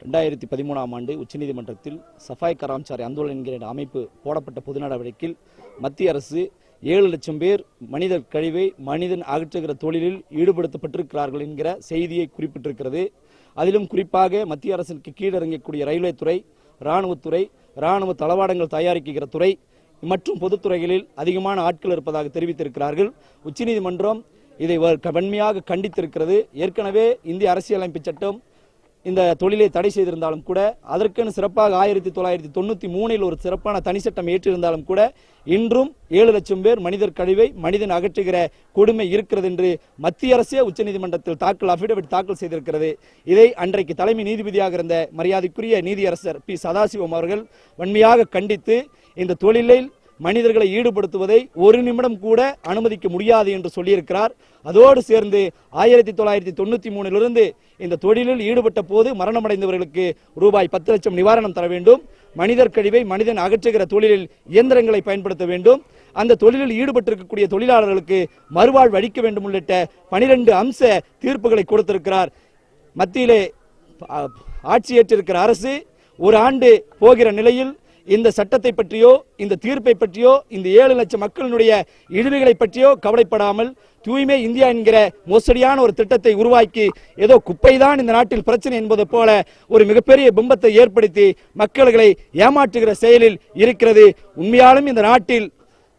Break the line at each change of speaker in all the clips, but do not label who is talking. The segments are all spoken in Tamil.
2013ஆம் ஆண்டு உச்சநீதிமன்றத்தில் சஃபாய் கராம்சாரி ஆந்தோலன் என்கிற அமைப்பு போடப்பட்ட பொது நடவடிக்கையில் மத்திய அரசு 7 லட்சம் பேர் மனித கழிவை மனிதன் அகற்றுகிற தொழிலில் ஈடுபடுத்தப்பட்டிருக்கிறார்கள் என்கிற செய்தியை குறிப்பிட்டிருக்கிறது. அதிலும் குறிப்பாக மத்திய அரசுக்கு கீழிறங்கக்கூடிய ரயில்வே துறை, இராணுவத்துறை, இராணுவ தளவாடங்கள் தயாரிக்கிற துறை மற்றும் பொதுத்துறைகளில் அதிகமான ஆட்கள் இருப்பதாக தெரிவித்திருக்கிறார்கள். உச்சநீதிமன்றம் இதை வன்மையாக கண்டித்திருக்கிறது. ஏற்கனவே இந்திய அரசியலமைப்பு சட்டம் இந்த தொழிலை தடை செய்திருந்தாலும் கூட அதற்கென சிறப்பாக 1993 ஒரு சிறப்பான தனி சட்டம் ஏற்றிருந்தாலும் கூட இன்றும் 7 லட்சம் பேர் மனிதர் கழிவை மனிதன் அகற்றுகிற கொடுமை இருக்கிறது என்று மத்திய அரசே உச்சநீதிமன்றத்தில் அபிடவிட் தாக்கல் செய்திருக்கிறது. இதை அன்றைக்கு தலைமை நீதிபதியாக இருந்த மரியாதைக்குரிய நீதியரசர் பி. சதாசிவம் அவர்கள் வன்மையாக கண்டித்து இந்த தொழிலில் மனிதர்களை ஈடுபடுத்துவதை ஒரு நிமிடம் கூட அனுமதிக்க முடியாது என்று சொல்லியிருக்கிறார். அதோடு சேர்ந்து 1993 இந்த தொழிலில் ஈடுபட்ட போது மரணமடைந்தவர்களுக்கு ரூபாய் 10 லட்சம் நிவாரணம் தர வேண்டும். மனிதர் கழிவை மனிதன் அகற்றுகிற தொழிலில் இயந்திரங்களை பயன்படுத்த வேண்டும். அந்த தொழிலில் ஈடுபட்டிருக்கக்கூடிய தொழிலாளர்களுக்கு மறுவாழ்வு அளிக்க வேண்டும் உள்ளிட்ட 12 அம்ச தீர்ப்புகளை கொடுத்திருக்கிறார். மத்தியிலே ஆட்சியேற்றிருக்கிற அரசு ஒரு ஆண்டு போகிற நிலையில் இந்த சட்டத்தை பற்றியோ இந்த தீர்ப்பை பற்றியோ இந்த 7 லட்சம் மக்களினுடைய இழிவுகளை பற்றியோ கவலைப்படாமல் தூய்மை இந்தியா என்கிற மோசடியான ஒரு திட்டத்தை உருவாக்கி ஏதோ குப்பைதான் இந்த நாட்டில் பிரச்சனை என்பது போல ஒரு மிகப்பெரிய பிம்பத்தை ஏற்படுத்தி மக்களை ஏமாற்றுகிற செயலில் இருக்கிறது. உண்மையாலும் இந்த நாட்டில்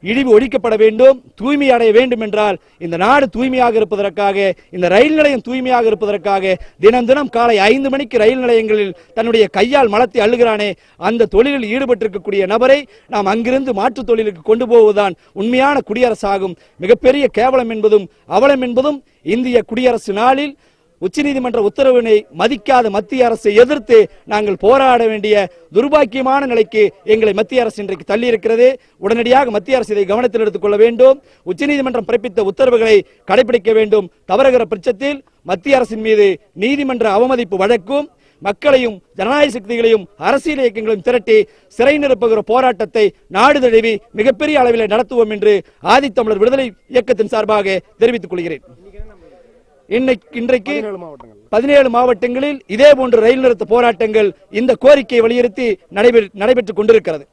இழிவு ஒழிக்கப்பட வேண்டும், தூய்மை அடைய வேண்டும் என்றால் இந்த நாடு தூய்மையாக இருப்பதற்காக, இந்த ரயில் நிலையம் தூய்மையாக இருப்பதற்காக தினம் தினம் காலை 5 மணிக்கு ரயில் நிலையங்களில் தன்னுடைய கையால் மலத்தை அள்ளுகிறானே அந்த தொழிலில் ஈடுபட்டிருக்கக்கூடிய நபரை நாம் அங்கிருந்து மாற்று தொழிலுக்கு கொண்டு போவதுதான் உண்மையான குடியரசாகும். மிகப்பெரிய கேவலம் என்பதும் அவலம் என்பதும் இந்திய குடியரசு நாளில் உச்சநீதிமன்ற உத்தரவினை மதிக்காத மத்திய அரசை எதிர்த்து நாங்கள் போராட வேண்டிய துர்பாக்கியமான நிலைக்கு எங்களை மத்திய அரசு இன்றைக்கு தள்ளி இருக்கிறது. உடனடியாக மத்திய அரசு இதை கவனத்தில் எடுத்துக் கொள்ள வேண்டும். உச்சநீதிமன்றம் பிறப்பித்த உத்தரவுகளை கடைபிடிக்க வேண்டும். தவறுகிற பட்சத்தில் மத்திய அரசின் மீது நீதிமன்ற அவமதிப்பு வழக்கும் மக்களையும் ஜனநாயக சக்திகளையும் அரசியல் இயக்கங்களையும் திரட்டி சிறை நிரப்புகிற போராட்டத்தை நாடு தழுவி மிகப்பெரிய அளவில் நடத்துவோம் என்று ஆதித்தமிழர் விடுதலை இயக்கத்தின் சார்பாக தெரிவித்துக் கொள்கிறேன். இன்றைக்கு 17 மாவட்டங்களில் இதே போன்ற ரயில் நிறுத்த போராட்டங்கள் இந்த கோரிக்கையை வலியுறுத்தி நடைபெற்றுக் கொண்டிருக்கிறது.